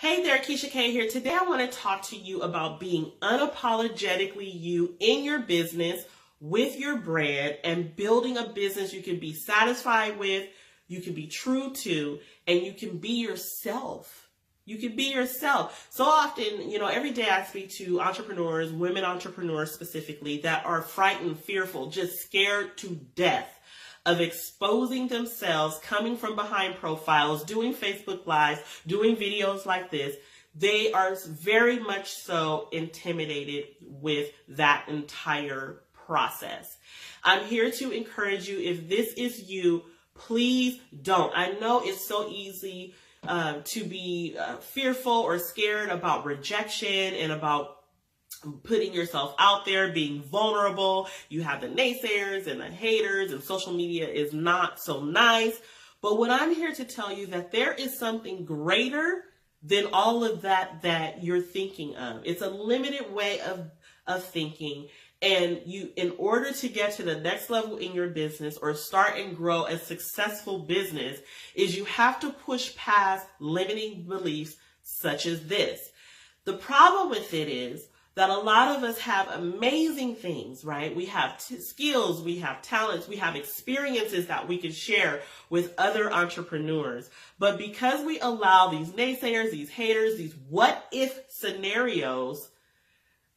Hey there, Keisha K here. Today I want to talk to you about being unapologetically you in your business with your brand and building a business you can be satisfied with, you can be true to, and you can be yourself. You can be yourself. So often, every day I speak to entrepreneurs, women entrepreneurs specifically, that are frightened, fearful, just scared to death of exposing themselves, coming from behind profiles, doing Facebook Lives, doing videos like this. They are very much so intimidated with that entire process. I'm here to encourage you. If this is you, please don't. I know it's so easy to be fearful or scared about rejection and about putting yourself out there, being vulnerable. You have the naysayers and the haters, and social media is not so nice. But what I'm here to tell you that there is something greater than all of that you're thinking of. It's a limited way of thinking. And in order to get to the next level in your business or start and grow a successful business, is you have to push past limiting beliefs such as this. The problem with it is that a lot of us have amazing things, right? We have skills, we have talents, we have experiences that we can share with other entrepreneurs. But because we allow these naysayers, these haters, these what if scenarios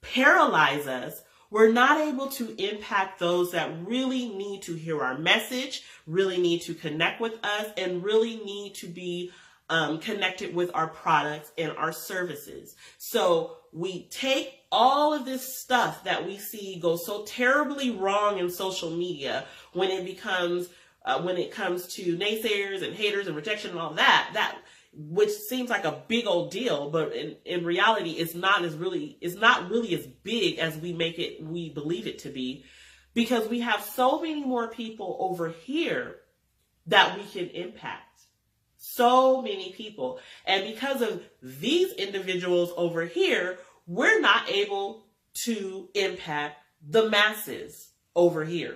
paralyze us, we're not able to impact those that really need to hear our message, really need to connect with us, and really need to be connected with our products and our services. So we take all of this stuff that we see go so terribly wrong in social media when it comes to naysayers and haters and rejection and all that which seems like a big old deal, but in reality, it's not really as big as we believe it to be, because we have so many more people over here that we can impact. So many people. And because of these individuals over here, we're not able to impact the masses over here.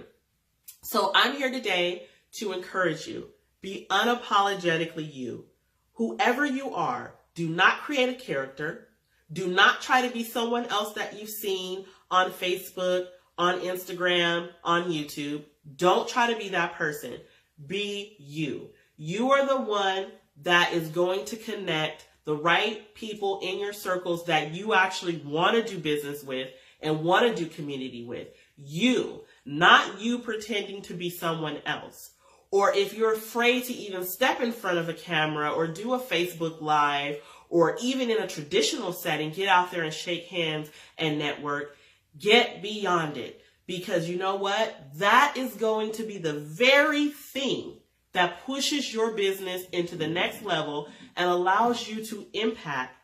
So I'm here today to encourage you. Be unapologetically you. Whoever you are, do not create a character. Do not try to be someone else that you've seen on Facebook, on Instagram, on YouTube. Don't try to be that person. Be you. You are the one that is going to connect the right people in your circles that you actually want to do business with and want to do community with. You, not you pretending to be someone else. Or if you're afraid to even step in front of a camera or do a Facebook Live, or even in a traditional setting, get out there and shake hands and network, get beyond it. Because you know what? That is going to be the very thing that pushes your business into the next level and allows you to impact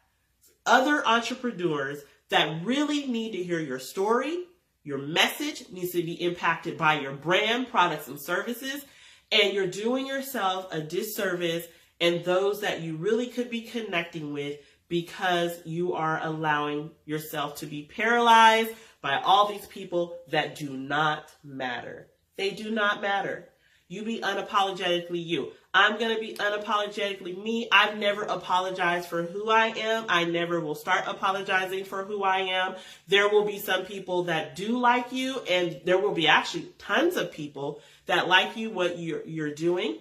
other entrepreneurs that really need to hear your story. Your message needs to be impacted by your brand, products, and services. And you're doing yourself a disservice and those that you really could be connecting with, because you are allowing yourself to be paralyzed by all these people that do not matter. They do not matter. You be unapologetically you. I'm going to be unapologetically me. I've never apologized for who I am. I never will start apologizing for who I am. There will be some people that do like you, and there will be actually tons of people that like you, what you're doing,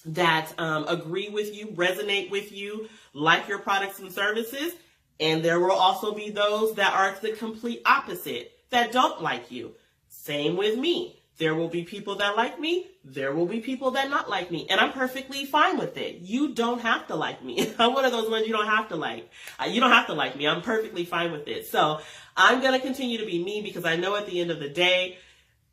that agree with you, resonate with you, like your products and services. And there will also be those that are the complete opposite, that don't like you. Same with me. There will be people that like me. There will be people that not like me. And I'm perfectly fine with it. You don't have to like me. I'm one of those ones you don't have to like. You don't have to like me. I'm perfectly fine with it. So I'm going to continue to be me, because I know at the end of the day,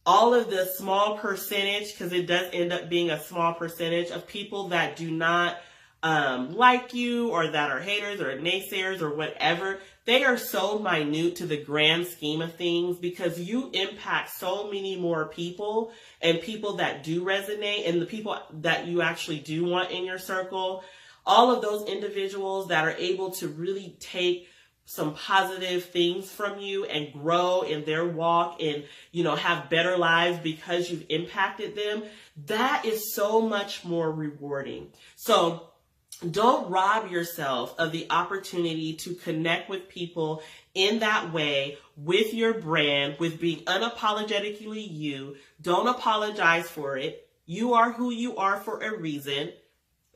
all of the small percentage, because it does end up being a small percentage of people that do not like you, or that are haters or naysayers or whatever, they are so minute to the grand scheme of things, because you impact so many more people, and people that do resonate, and the people that you actually do want in your circle. All of those individuals that are able to really take some positive things from you and grow in their walk and, have better lives because you've impacted them, that is so much more rewarding. So Don't rob yourself of the opportunity to connect with people in that way with your brand, with being unapologetically you. Don't apologize for it. You are who you are for a reason.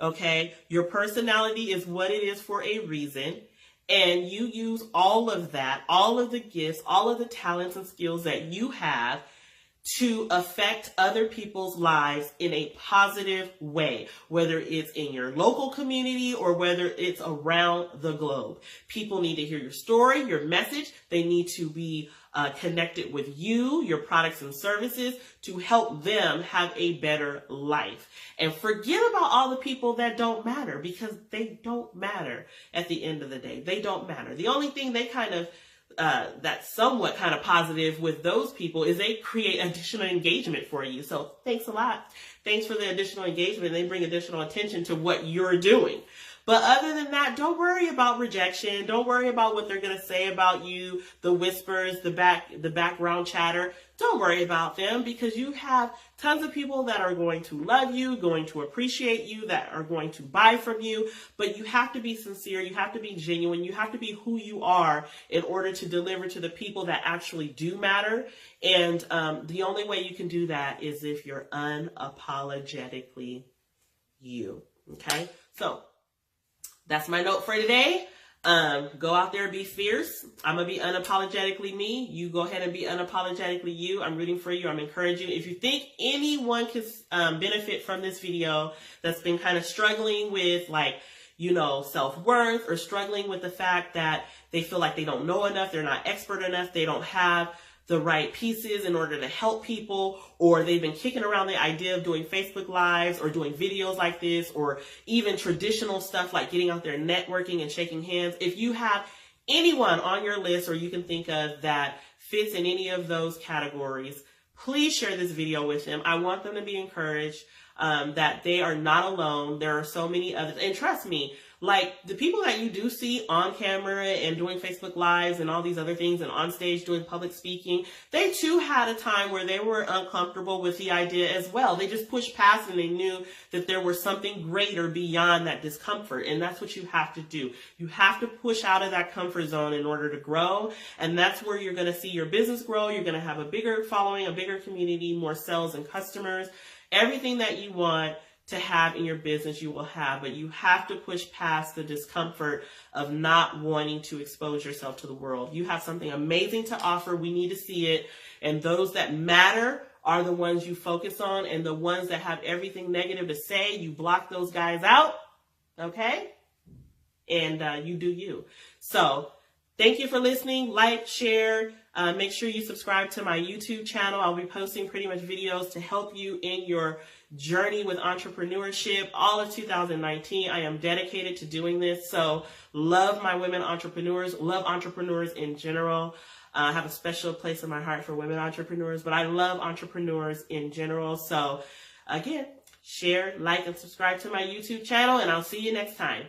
Okay? Your personality is what it is for a reason. And you use all of that, all of the gifts, all of the talents and skills that you have to affect other people's lives in a positive way, whether it's in your local community or whether it's around the globe. People need to hear your story, your message. They need to be connected with you, your products and services to help them have a better life. And forget about all the people that don't matter, because they don't matter at the end of the day. They don't matter. The only thing they kind of that's somewhat kind of positive with those people is they create additional engagement for you. So thanks a lot. Thanks for the additional engagement. They bring additional attention to what you're doing. But other than that, don't worry about rejection. Don't worry about what they're going to say about you, the whispers, the background chatter. Don't worry about them, because you have tons of people that are going to love you, going to appreciate you, that are going to buy from you. But you have to be sincere. You have to be genuine. You have to be who you are in order to deliver to the people that actually do matter. And the only way you can do that is if you're unapologetically you. Okay? So that's my note for today. Go out there, be fierce. I'm going to be unapologetically me. You go ahead and be unapologetically you. I'm rooting for you. I'm encouraging you. If you think anyone can benefit from this video that's been kind of struggling with, like, you know, self-worth, or struggling with the fact that they feel like they don't know enough, they're not expert enough, they don't have the right pieces in order to help people, or they've been kicking around the idea of doing Facebook Lives or doing videos like this, or even traditional stuff like getting out there networking and shaking hands. If you have anyone on your list or you can think of that fits in any of those categories, please share this video with them. I want them to be encouraged that they are not alone. There are so many others. And trust me, like the people that you do see on camera and doing Facebook Lives and all these other things and on stage doing public speaking, they too had a time where they were uncomfortable with the idea as well. They just pushed past and they knew that there was something greater beyond that discomfort. And that's what you have to do. You have to push out of that comfort zone in order to grow. And that's where you're going to see your business grow. You're going to have a bigger following, a bigger community, more sales and customers. Everything that you want to have in your business, you will have, but you have to push past the discomfort of not wanting to expose yourself to the world. You have something amazing to offer. We need to see it. And those that matter are the ones you focus on, and the ones that have everything negative to say, you block those guys out. Okay? And you do you. So thank you for listening. Like, share. Make sure you subscribe to my YouTube channel. I'll be posting pretty much videos to help you in your journey with entrepreneurship. All of 2019, I am dedicated to doing this. So love my women entrepreneurs, love entrepreneurs in general. I have a special place in my heart for women entrepreneurs, but I love entrepreneurs in general. So again, share, like, and subscribe to my YouTube channel, and I'll see you next time.